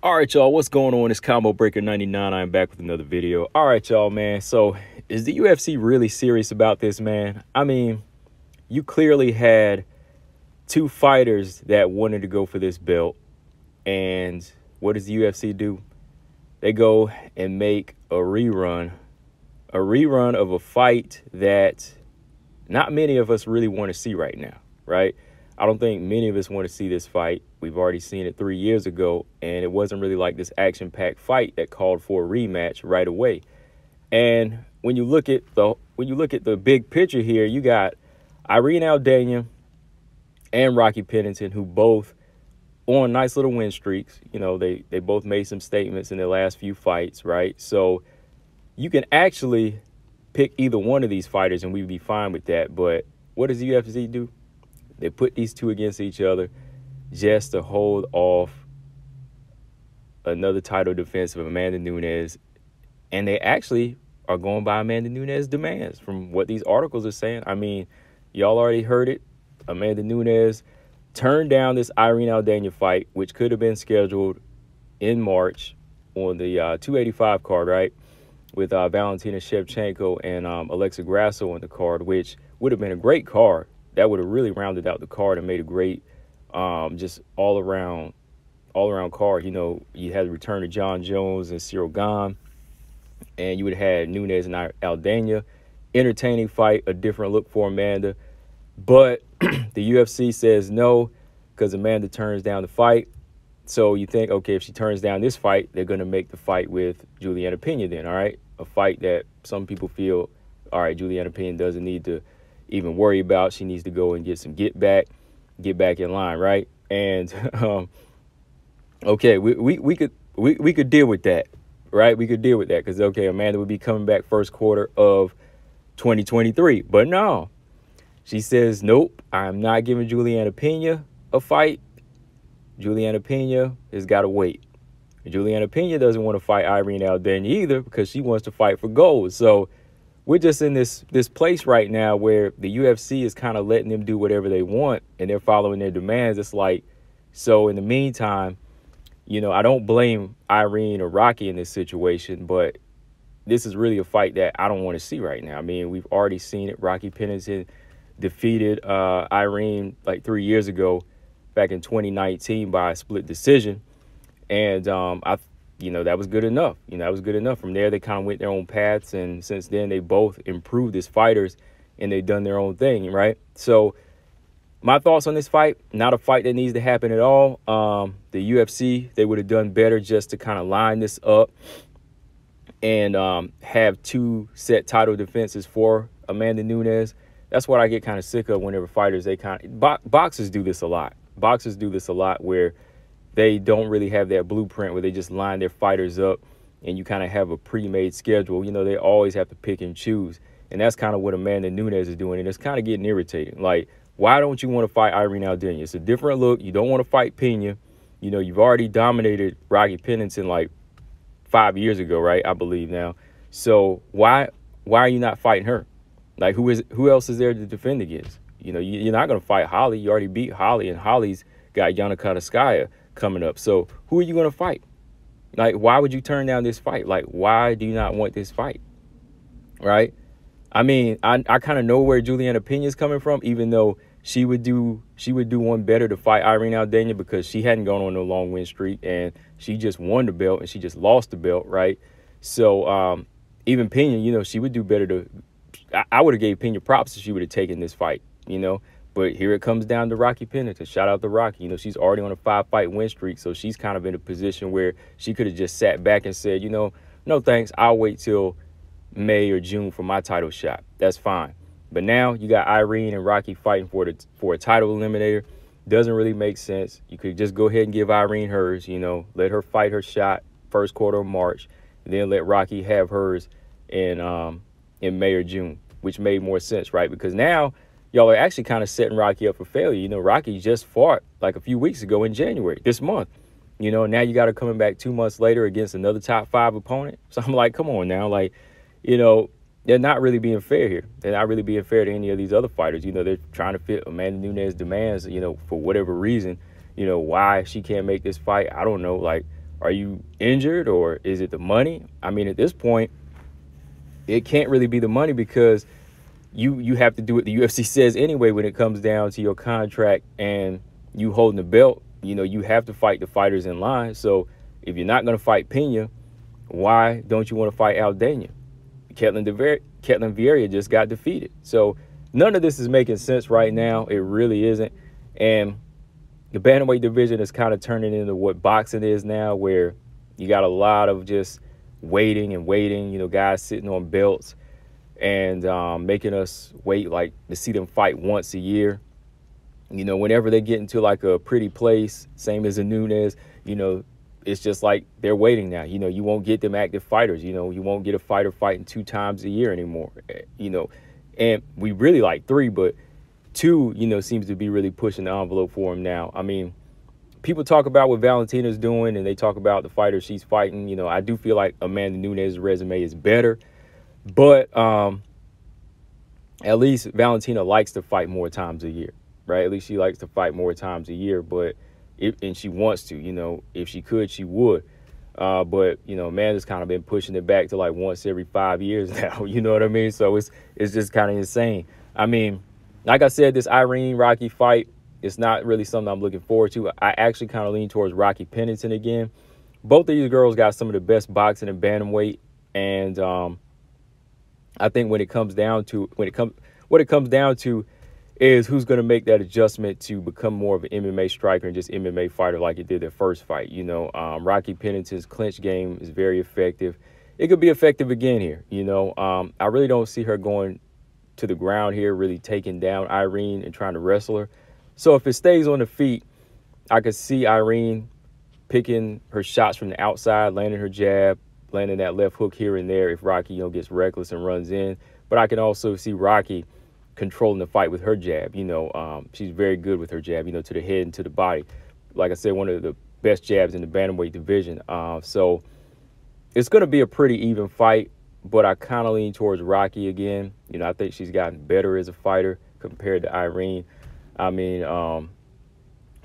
All right, y'all, what's going on? It's Combo Breaker 99. I'm back with another video. All right, y'all, man. So is the UFC really serious about this, man? I mean, you clearly had two fighters that wanted to go for this belt. And what does the UFC do? They go and make a rerun of a fight that not many of us really want to see right now, right? I don't think many of us want to see this fight. We've already seen it 3 years ago, and it wasn't really like this action-packed fight that called for a rematch right away. And when you look at the big picture here, you got Irene Aldana and Rocky Pennington, who both on nice little win streaks. You know, they both made some statements in their last few fights, right? So you can actually pick either one of these fighters, and we'd be fine with that. But what does the UFC do? They put these two against each other just to hold off another title defense of Amanda Nunes. And they actually are going by Amanda Nunes' demands from what these articles are saying. I mean, y'all already heard it. Amanda Nunes turned down this Irene Aldana fight, which could have been scheduled in March on the 285 card, right? With Valentina Shevchenko and Alexa Grasso on the card, which would have been a great card. That would have really rounded out the card and made a great, just all around card. You know, you had the return of John Jones and Cyril Gane, and you would have had Nunes and Aldana. Entertaining fight, a different look for Amanda. But the UFC says no because Amanda turns down the fight. So you think, okay, if she turns down this fight, they're going to make the fight with Juliana Pena then, all right? A fight that some people feel, all right, Juliana Pena doesn't need to even worry about. She needs to go and get some get back in line, right? And okay, we could deal with that, right? We could deal with that because, okay, Amanda would be coming back first quarter of 2023. But no, she says, nope, I'm not giving Juliana Pena a fight. Juliana Pena has got to wait. Juliana Pena doesn't want to fight Irene Aldana either because she wants to fight for gold. So we're just in this place right now where the UFC is kind of letting them do whatever they want and they're following their demands. It's like, so in the meantime, you know, I don't blame Irene or Rocky in this situation, but this is really a fight that I don't want to see right now. I mean, we've already seen it. Rocky Pennington defeated Irene like 3 years ago, back in 2019 by a split decision. And that was good enough. You know, that was good enough. From there, they kind of went their own paths. And since then, they both improved as fighters and they've done their own thing, right? So my thoughts on this fight, not a fight that needs to happen at all. The UFC, they would have done better just to kind of line this up and have two set title defenses for Amanda Nunes. That's what I get kind of sick of whenever fighters, boxers do this a lot. Boxers do this a lot where they don't really have that blueprint where they just line their fighters up and you kind of have a pre-made schedule. You know, they always have to pick and choose. And that's kind of what Amanda Nunes is doing. And it's kind of getting irritating. Like, why don't you want to fight Irene Aldana? It's a different look. You don't want to fight Pena. You know, you've already dominated Rocky Pennington like 5 years ago, right? I believe now. So why are you not fighting her? Like, who else is there to defend against? You know, you're not going to fight Holly. You already beat Holly, and Holly's got Yana Kunitskaya coming up. So who are you going to fight? Like, why would you turn down this fight? Like, why do you not want this fight? Right? I mean, I kind of know where Juliana Pena is coming from, even though she would do one better to fight Irene Aldana because she hadn't gone on a long win streak and she just won the belt and she just lost the belt, right? So even Pena, you know, she would do better I would have gave Pena props if she would have taken this fight, you know. But here it comes down to Rocky Pennington. Shout out to Rocky. You know, she's already on a 5-fight win streak, so she's kind of in a position where she could have just sat back and said, you know, no thanks. I'll wait till May or June for my title shot. That's fine. But now you got Irene and Rocky fighting for a title eliminator. Doesn't really make sense. You could just go ahead and give Irene hers, you know, let her fight her shot first quarter of March, and then let Rocky have hers in May or June, which made more sense, right? Because now y'all are actually kind of setting Rocky up for failure. You know, Rocky just fought like a few weeks ago in January, this month. You know, now you got her coming back 2 months later against another top 5 opponent. So I'm like, come on now. Like, you know, they're not really being fair here. They're not really being fair to any of these other fighters. You know, they're trying to fit Amanda Nunes' demands, you know, for whatever reason. You know, why she can't make this fight, I don't know. Like, Are you injured, or is it the money? I mean, at this point, it can't really be the money, because you have to do what the UFC says anyway when it comes down to your contract and you holding the belt. You know, you have to fight the fighters in line. So if you're not going to fight Pena, why don't you want to fight Aldana? Ketlen Vieira just got defeated. So none of this is making sense right now. It really isn't. And the bantamweight division is kind of turning into what boxing is now, where you got a lot of just waiting and waiting, you know, guys sitting on belts and making us wait like to see them fight once a year. You know, whenever they get into like a pretty place, same as a Nunes, you know, it's just like they're waiting now. You know, you won't get them active fighters. You know, you won't get a fighter fighting 2 times a year anymore, you know. And we really like 3, but 2, you know, seems to be really pushing the envelope for him now. I mean, people talk about what Valentina's doing, and they talk about the fighters she's fighting. You know, I do feel like Amanda Nunes' resume is better. But at least Valentina likes to fight more times a year, right? At least she likes to fight more times a year, and she wants to, you know, if she could, she would. But, you know, Amanda's kind of been pushing it back to like once every 5 years now, you know what I mean? So it's just kind of insane. I mean, like I said, this Irene-Rocky fight, it's not really something I'm looking forward to. I actually kind of lean towards Rocky Pennington again. Both of these girls got some of the best boxing in bantamweight, and I think what it comes down to is who's going to make that adjustment to become more of an MMA striker and just MMA fighter like it did their first fight. You know, Rocky Pennington's clinch game is very effective. It could be effective again here. You know, I really don't see her going to the ground here, really taking down Irene and trying to wrestle her. So if it stays on the feet, I could see Irene picking her shots from the outside, landing her jab, landing that left hook here and there if Rocky, you know, gets reckless and runs in. But I can also see Rocky controlling the fight with her jab. You know, she's very good with her jab, you know, to the head and to the body. Like I said, one of the best jabs in the bantamweight division. So it's going to be a pretty even fight, but I kind of lean towards Rocky again. You know, I think she's gotten better as a fighter compared to Irene. I mean, well,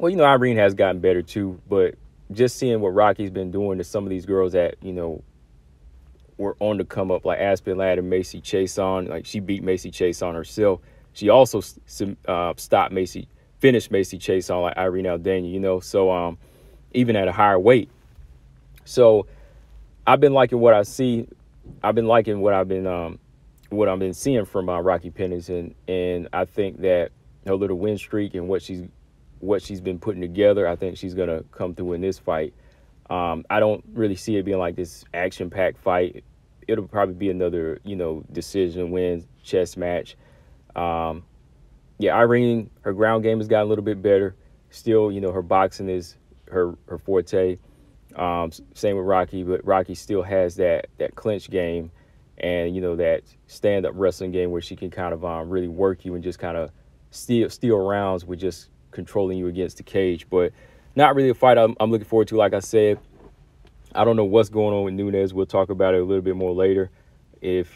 you know, Irene has gotten better too, but just seeing what Rocky's been doing to some of these girls that, you know, were on the come up, like Aspen Ladd and Macy Chiasson. Like, she beat Macy Chiasson herself. She also finished Macy Chiasson like Irene Aldana, you know, so even at a higher weight. So I've been liking what I see. I've been liking what I've been seeing from Rocky Pennington, and I think that her little win streak and what she's been putting together, I think she's gonna come through in this fight. I don't really see it being like this action-packed fight. It'll probably be another, you know, decision win, chess match. Yeah, Irene, her ground game has gotten a little bit better. Still, you know, her boxing is her forte. Same with Rocky, but Rocky still has that clinch game and, you know, that stand-up wrestling game where she can kind of really work you and just kind of steal rounds with just controlling you against the cage. But not really a fight I'm looking forward to. Like I said, I don't know what's going on with Nunes. We'll talk about it a little bit more later if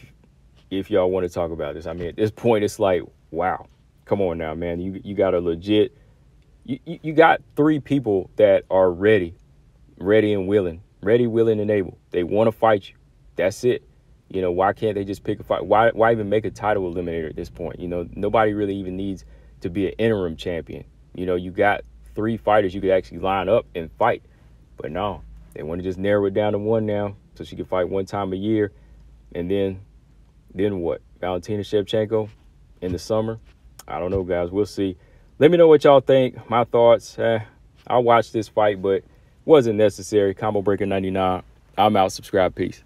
y'all want to talk about this. I mean, at this point, it's like, wow, come on now, man. You got a legit – you got 3 people that are ready and willing, and able. They want to fight you. That's it. You know, why can't they just pick a fight? Why even make a title eliminator at this point? You know, nobody really even needs to be an interim champion. You know, you got 3 fighters you could actually line up and fight. But no, they want to just narrow it down to 1 now so she can fight 1 time a year. And then what? Valentina Shevchenko in the summer? I don't know, guys. We'll see. Let me know what y'all think. My thoughts. I'll watch this fight, but wasn't necessary. Combo Breaker 99. I'm out. Subscribe. Peace.